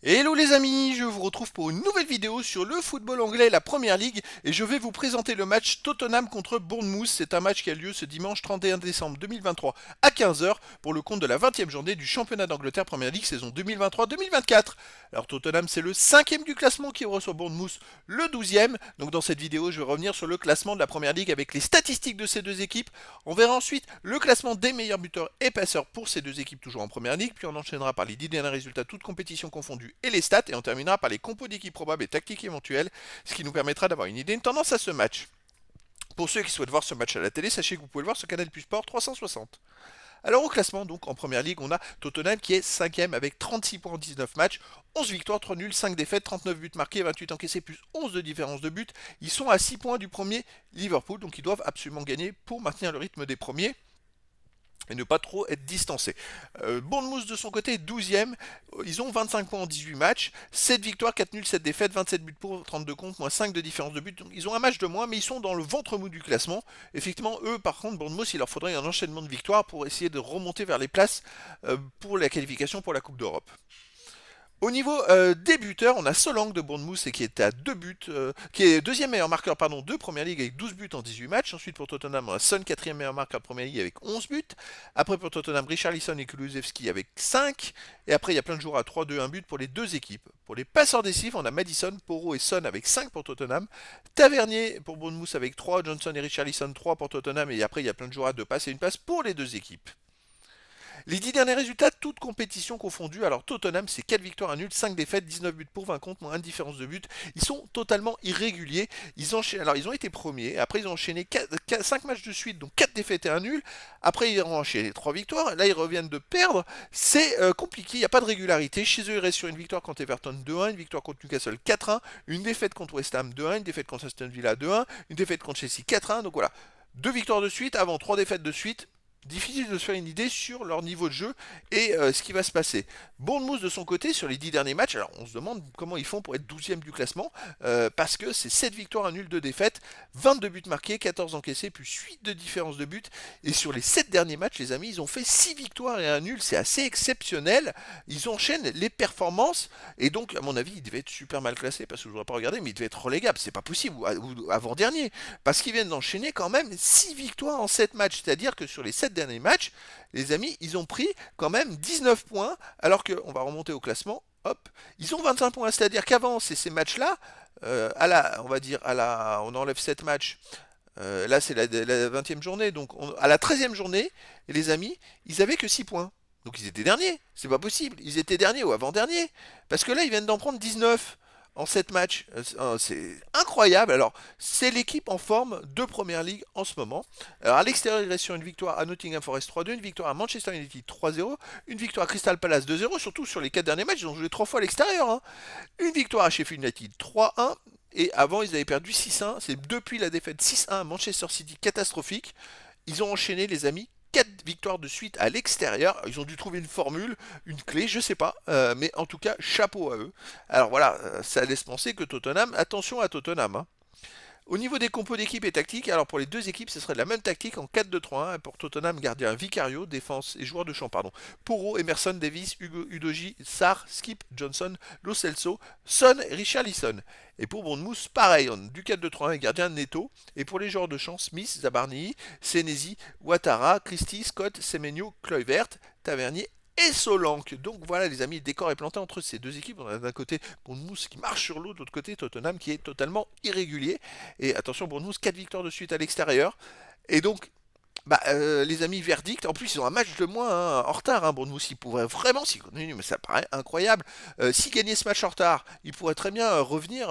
Hello les amis, je vous retrouve pour une nouvelle vidéo sur le football anglais, la Première Ligue, et je vais vous présenter le match Tottenham contre Bournemouth. C'est un match qui a lieu ce dimanche 31 décembre 2023 à 15 heures pour le compte de la 20e journée du championnat d'Angleterre Première Ligue saison 2023-2024. Alors Tottenham c'est le 5e du classement qui reçoit Bournemouth le 12e. Donc dans cette vidéo je vais revenir sur le classement de la Première Ligue avec les statistiques de ces deux équipes. On verra ensuite le classement des meilleurs buteurs et passeurs pour ces deux équipes toujours en Première Ligue, puis on enchaînera par les 10 derniers résultats toutes compétitions confondues et les stats, et on terminera par les compos d'équipes probables et tactiques éventuelles, ce qui nous permettra d'avoir une idée, une tendance à ce match. Pour ceux qui souhaitent voir ce match à la télé, sachez que vous pouvez le voir sur Canal Plus Sport 360. Alors au classement, donc en première ligue, on a Tottenham qui est 5ème avec 36 points en 19 matchs, 11 victoires, 3 nuls, 5 défaites, 39 buts marqués, 28 encaissés plus 11 de différence de but. Ils sont à 6 points du premier Liverpool, donc ils doivent absolument gagner pour maintenir le rythme des premiers et ne pas trop être distancé. Bournemouth de son côté, 12e, ils ont 25 points en 18 matchs, 7 victoires, 4 nuls, 7 défaites, 27 buts pour, 32 contre, moins 5 de différence de but. Donc ils ont un match de moins, mais ils sont dans le ventre mou du classement. Effectivement, eux, par contre, Bournemouth, il leur faudrait un enchaînement de victoires pour essayer de remonter vers les places pour la qualification pour la Coupe d'Europe. Au niveau des buteurs, on a Solanke de Bournemouth qui est à 2 buts, qui est deuxième meilleur marqueur de Première Ligue avec 12 buts en 18 matchs. Ensuite pour Tottenham, on a Son, quatrième meilleur marqueur de Première Ligue avec 11 buts. Après pour Tottenham, Richarlison et Kulusevski avec 5. Et après il y a plein de joueurs à 3, 2, 1 but pour les deux équipes. Pour les passeurs décisifs, on a Madison, Porro et Son avec 5 pour Tottenham. Tavernier pour Bournemouth avec 3, Johnson et Richarlison 3 pour Tottenham. Et après il y a plein de joueurs à 2 passes et une passe pour les deux équipes. Les 10 derniers résultats, toutes compétitions confondues. Alors Tottenham, c'est 4 victoires, 1 nul, 5 défaites, 19 buts pour 20 contre, moins 1 différence de but. Ils sont totalement irréguliers. Alors ils ont été premiers, après ils ont enchaîné 5 matchs de suite, donc 4 défaites et 1 nul. Après ils ont enchaîné 3 victoires, là ils reviennent de perdre. C'est compliqué, il n'y a pas de régularité. Chez eux, ils restent sur une victoire contre Everton 2-1, une victoire contre Newcastle 4-1, une défaite contre West Ham 2-1, une défaite contre Aston Villa 2-1, une défaite contre Chelsea 4-1. Donc voilà, 2 victoires de suite avant 3 défaites de suite. Difficile de se faire une idée sur leur niveau de jeu et ce qui va se passer. Bournemouth de son côté, sur les 10 derniers matchs, alors on se demande comment ils font pour être 12e du classement, parce que c'est 7 victoires, 1 nul, 2 défaites, 22 buts marqués, 14 encaissés, plus 8 de différence de but. Et sur les 7 derniers matchs, les amis, ils ont fait 6 victoires et 1 nul, c'est assez exceptionnel. Ils enchaînent les performances, et donc à mon avis, ils devaient être super mal classés, parce que je ne voudrais pas regarder, mais ils devaient être relégables, c'est pas possible, ou avant-dernier, parce qu'ils viennent d'enchaîner quand même 6 victoires en 7 matchs, c'est-à-dire que sur les 7 derniers matchs, les amis, ils ont pris quand même 19 points, alors qu'on va remonter au classement, hop, ils ont 25 points, c'est-à-dire qu'avant ces matchs-là, on va dire, on enlève 7 matchs, là c'est la 20e journée, donc à la 13e journée, les amis, ils avaient que 6 points. Donc ils étaient derniers, c'est pas possible, ils étaient derniers ou avant-derniers, parce que là ils viennent d'en prendre 19 en 7 matchs. C'est incroyable. Alors, c'est l'équipe en forme de Première Ligue en ce moment. Alors, à l'extérieur, il reste sur une victoire à Nottingham Forest 3-2, une victoire à Manchester United 3-0, une victoire à Crystal Palace 2-0, surtout sur les 4 derniers matchs, ils ont joué 3 fois à l'extérieur. Hein. Une victoire à Sheffield United 3-1. Et avant, ils avaient perdu 6-1. C'est depuis la défaite 6-1 à Manchester City catastrophique. Ils ont enchaîné, les amis, 4 victoires de suite à l'extérieur. Ils ont dû trouver une formule, une clé, je sais pas. Mais en tout cas, chapeau à eux. Alors voilà, ça laisse penser que Tottenham, attention à Tottenham. Hein. Au niveau des compos d'équipe et tactique, alors pour les deux équipes, ce serait la même tactique en 4-2-3-1. Pour Tottenham, gardien Vicario, défense et joueur de champ, pardon. Porro, Emerson, Davis, Udoji, Sarr, Skip, Johnson, Lo Celso, Son et Richarlison. Et pour Bournemouth, pareil, on du 4-2-3-1 et gardien Neto. Et pour les joueurs de champ, Smith, Zabarni, Senesi, Ouattara, Christie, Scott, Semenyo, Kluivert, Tavernier et Solanke. Donc voilà les amis, le décor est planté entre ces deux équipes. On a d'un côté Bournemouth qui marche sur l'eau, de l'autre côté Tottenham qui est totalement irrégulier. Et attention, Bournemouth 4 victoires de suite à l'extérieur. Et donc les amis, verdict. En plus, ils ont un match de moins hein, en retard. Hein, Bournemouth, ils pourraient vraiment, s'ils continuent, mais ça paraît incroyable. S'ils gagnaient ce match en retard, ils pourraient très bien revenir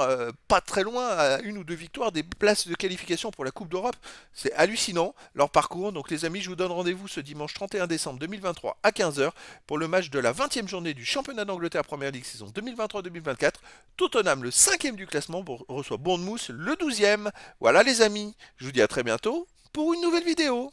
pas très loin à une ou deux victoires des places de qualification pour la Coupe d'Europe. C'est hallucinant leur parcours. Donc, les amis, je vous donne rendez-vous ce dimanche 31 décembre 2023 à 15 heures pour le match de la 20e journée du championnat d'Angleterre Première Ligue saison 2023-2024. Tottenham, le 5e du classement, reçoit Bournemouth, le 12e. Voilà, les amis. Je vous dis à très bientôt pour une nouvelle vidéo.